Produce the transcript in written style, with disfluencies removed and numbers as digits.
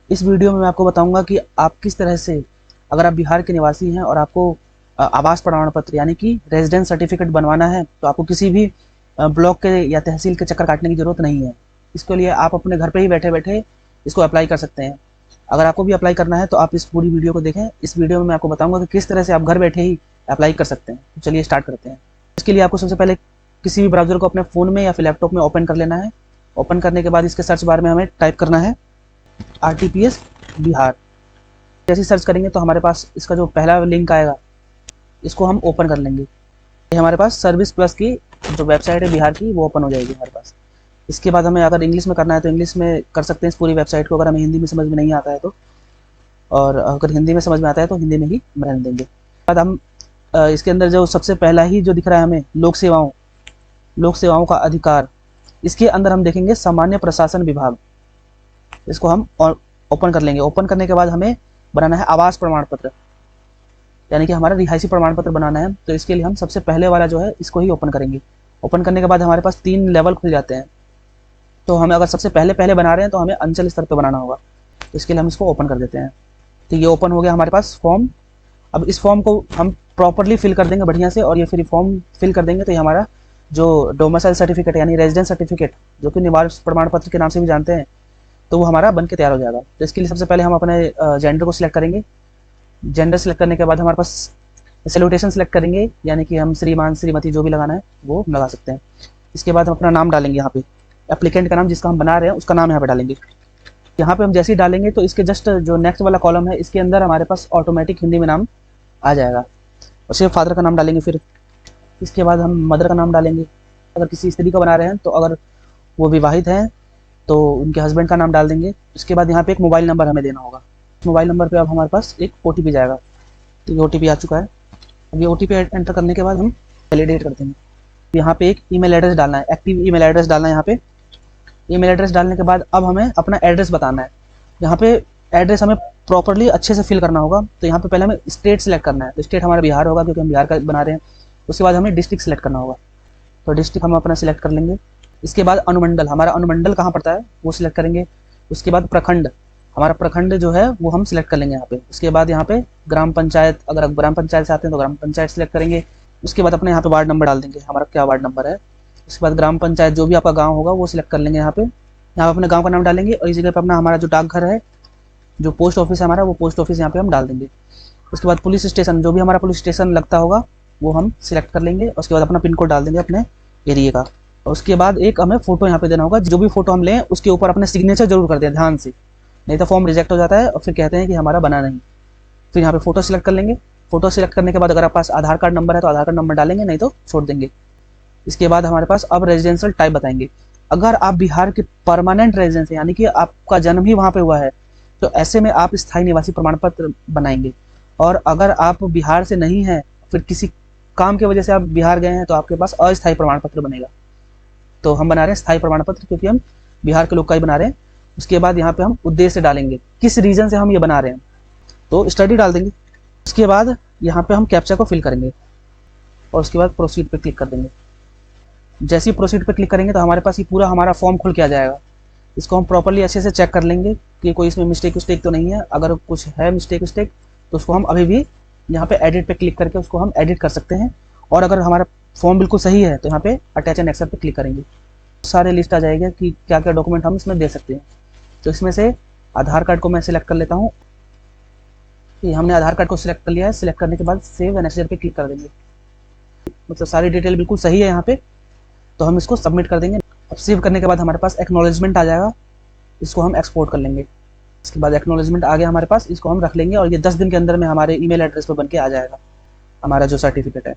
इस वीडियो में मैं आपको बताऊंगा कि आप किस तरह से, अगर आप बिहार के निवासी हैं और आपको आवास प्रमाण पत्र यानी कि रेजिडेंस सर्टिफिकेट बनवाना है, तो आपको किसी भी ब्लॉक के या तहसील के चक्कर काटने की जरूरत नहीं है। इसके लिए आप अपने घर पे ही बैठे बैठे इसको अप्लाई कर सकते हैं। अगर आपको भी अप्लाई करना है तो आप इस पूरी वीडियो को देखें। इस वीडियो में मैं आपको बताऊंगा कि किस तरह से आप घर बैठे ही अप्लाई कर सकते हैं। तो चलिए स्टार्ट करते हैं। इसके लिए आपको सबसे पहले किसी भी ब्राउजर को अपने फ़ोन में या फिर लैपटॉप में ओपन कर लेना है। ओपन करने के बाद इसके सर्च बार में हमें टाइप करना है RTPS बिहार। जैसे सर्च करेंगे तो हमारे पास इसका जो पहला लिंक आएगा इसको हम ओपन कर लेंगे। ये हमारे पास सर्विस प्लस की जो वेबसाइट है बिहार की, वो ओपन हो जाएगी हमारे पास। इसके बाद हमें अगर इंग्लिश में करना है तो इंग्लिश में कर सकते हैं इस पूरी वेबसाइट को, अगर हमें हिंदी में समझ में नहीं आता है तो। और अगर हिंदी में समझ में आता है तो हिंदी में ही रहने देंगे। बाद हम इसके अंदर जो सबसे पहला ही जो दिख रहा है हमें लोक सेवाओं का अधिकार, इसके अंदर हम देखेंगे सामान्य प्रशासन विभाग। इसको हम ओपन कर लेंगे। ओपन करने के बाद हमें बनाना है आवास प्रमाण पत्र, यानी कि हमारा रिहायशी प्रमाण पत्र बनाना है। तो इसके लिए हम सबसे पहले वाला जो है इसको ही ओपन करेंगे। ओपन करने के बाद हमारे पास 3 लेवल खुल जाते हैं। तो हमें अगर सबसे पहले बना रहे हैं तो हमें अंचल स्तर पर बनाना होगा। तो इसके लिए हम इसको ओपन कर देते हैं। तो ये ओपन हो गया हमारे पास फॉर्म। अब इस फॉर्म को हम प्रॉपरली फिल कर देंगे बढ़िया से, और ये फिर फॉर्म फिल कर देंगे तो ये हमारा जो डोमिसाइल सर्टिफिकेट यानी रेजिडेंस सर्टिफिकेट, जो कि निवास प्रमाण पत्र के नाम से भी जानते हैं, तो वो हमारा बन के तैयार हो जाएगा। तो इसके लिए सबसे पहले हम अपने जेंडर को सिलेक्ट करेंगे। जेंडर सेलेक्ट करने के बाद हमारे पास सैल्यूटेशन सेलेक्ट करेंगे, यानी कि हम श्रीमान श्रीमती जो भी लगाना है वो लगा सकते हैं। इसके बाद हम अपना नाम डालेंगे। यहाँ पे एप्लीकेंट का नाम, जिसका हम बना रहे हैं उसका नाम यहाँ पे डालेंगे। यहाँ पे हम जैसे ही डालेंगे तो इसके जस्ट जो नेक्स्ट वाला कॉलम है इसके अंदर हमारे पास ऑटोमेटिक हिंदी में नाम आ जाएगा। और सिर्फ फादर का नाम डालेंगे। फिर इसके बाद हम मदर का नाम डालेंगे। अगर किसी स्त्री का बना रहे हैं तो अगर वो विवाहित हैं तो उनके हस्बैंड का नाम डाल देंगे। उसके बाद यहाँ पे एक मोबाइल नंबर हमें देना होगा। मोबाइल नंबर पे अब हमारे पास एक OTP जाएगा। तो ये OTP आ चुका है। अब ये OTP एंटर करने के बाद हम वैलिडेट कर देंगे। यहाँ पे एक ईमेल एड्रेस डालना है, एक्टिव ईमेल एड्रेस डालना है। यहाँ पे ईमेल एड्रेस डालने के बाद अब हमें अपना एड्रेस बताना है। यहाँ पे एड्रेस हमें प्रॉपरली अच्छे से फिल करना होगा। तो यहाँ पे पहले हमें स्टेट सेलेक्ट करना है। तो स्टेट हमारा बिहार होगा क्योंकि हम बिहार का बना रहे हैं। उसके बाद हमें डिस्ट्रिक्ट सेलेक्ट करना होगा। तो डिस्ट्रिक्ट हम अपना सिलेक्ट कर लेंगे। इसके बाद अनुमंडल, हमारा अनुमंडल कहाँ पड़ता है वो सिलेक्ट करेंगे। उसके बाद प्रखंड, हमारा प्रखंड जो है वो हम सिलेक्ट कर लेंगे यहाँ पे। उसके बाद यहाँ पे ग्राम पंचायत, अगर ग्राम पंचायत से आते हैं तो ग्राम पंचायत सिलेक्ट करेंगे। उसके बाद अपने यहाँ पे वार्ड नंबर डाल देंगे, हमारा क्या वार्ड नंबर है। उसके बाद ग्राम पंचायत जो भी आपका गाँव होगा वो सिलेक्ट कर लेंगे। यहाँ पे अपने गाँव का नाम डालेंगे। और इस जगह पे अपना हमारा जो डाकघर है, जो पोस्ट ऑफिस है हमारा, वो पोस्ट ऑफिस यहाँ पे हम डाल देंगे। उसके बाद पुलिस स्टेशन, जो भी हमारा पुलिस स्टेशन लगता होगा वो हम सिलेक्ट कर लेंगे। उसके बाद अपना पिन कोड डाल देंगे अपने एरिया का। उसके बाद एक हमें फोटो यहाँ पे देना होगा। जो भी फोटो हम लें उसके ऊपर अपने सिग्नेचर जरूर कर दें ध्यान से, नहीं तो फॉर्म रिजेक्ट हो जाता है और फिर कहते हैं कि हमारा बना नहीं। फिर यहाँ पे फोटो सिलेक्ट कर लेंगे। फोटो सिलेक्ट करने के बाद अगर आपके पास आधार कार्ड नंबर है तो आधार कार्ड नंबर डालेंगे, नहीं तो छोड़ देंगे। इसके बाद हमारे पास अब रेजिडेंशियल टाइप बताएंगे। अगर आप बिहार के परमानेंट रेजिडेंस यानी कि आपका जन्म ही वहाँ पे हुआ है तो ऐसे में आप स्थायी निवासी प्रमाण पत्र बनाएंगे। और अगर आप बिहार से नहीं हैं, फिर किसी काम की वजह से आप बिहार गए हैं, तो आपके पास अस्थायी प्रमाण पत्र बनेगा। तो हम बना रहे हैं स्थायी प्रमाण पत्र क्योंकि हम बिहार के लोग का ही बना रहे हैं। उसके बाद यहाँ पे हम उद्देश्य डालेंगे, किस रीजन से हम ये बना रहे हैं, तो स्टडी डाल देंगे। उसके बाद यहाँ पे हम कैप्चा को फिल करेंगे और उसके बाद प्रोसीड पे क्लिक कर देंगे। जैसे ही प्रोसीड पे क्लिक करेंगे तो हमारे पास ये पूरा हमारा फॉर्म खुल के आ जाएगा। इसको हम प्रॉपरली अच्छे से चेक कर लेंगे कि कोई इसमें मिस्टेक तो नहीं है। अगर कुछ है मिस्टेक तो उसको हम अभी भी यहाँ पे एडिट पे क्लिक करके उसको हम एडिट कर सकते हैं। और अगर हमारा फॉर्म बिल्कुल सही है तो यहाँ पे अटैच एंड एक्सेप्ट पे क्लिक करेंगे। सारे लिस्ट आ जाएगा कि क्या क्या डॉक्यूमेंट हम इसमें दे सकते हैं। तो इसमें से आधार कार्ड को मैं सिलेक्ट कर लेता हूँ। कि हमने आधार कार्ड को सिलेक्ट कर लिया है। सिलेक्ट करने के बाद सेव एंड एक्सेप्ट पे क्लिक कर देंगे। मतलब सारी डिटेल बिल्कुल सही है यहाँ पे, तो हम इसको सबमिट कर देंगे। अब सेव करने के बाद हमारे पास एक्नॉलेजमेंट आ जाएगा। इसको हम एक्सपोर्ट कर लेंगे। इसके बाद एक्नॉलेजमेंट आ गया हमारे पास, इसको हम रख लेंगे और ये 10 दिन के अंदर में हमारे ईमेल एड्रेस पर बन के आ जाएगा हमारा जो सर्टिफिकेट है।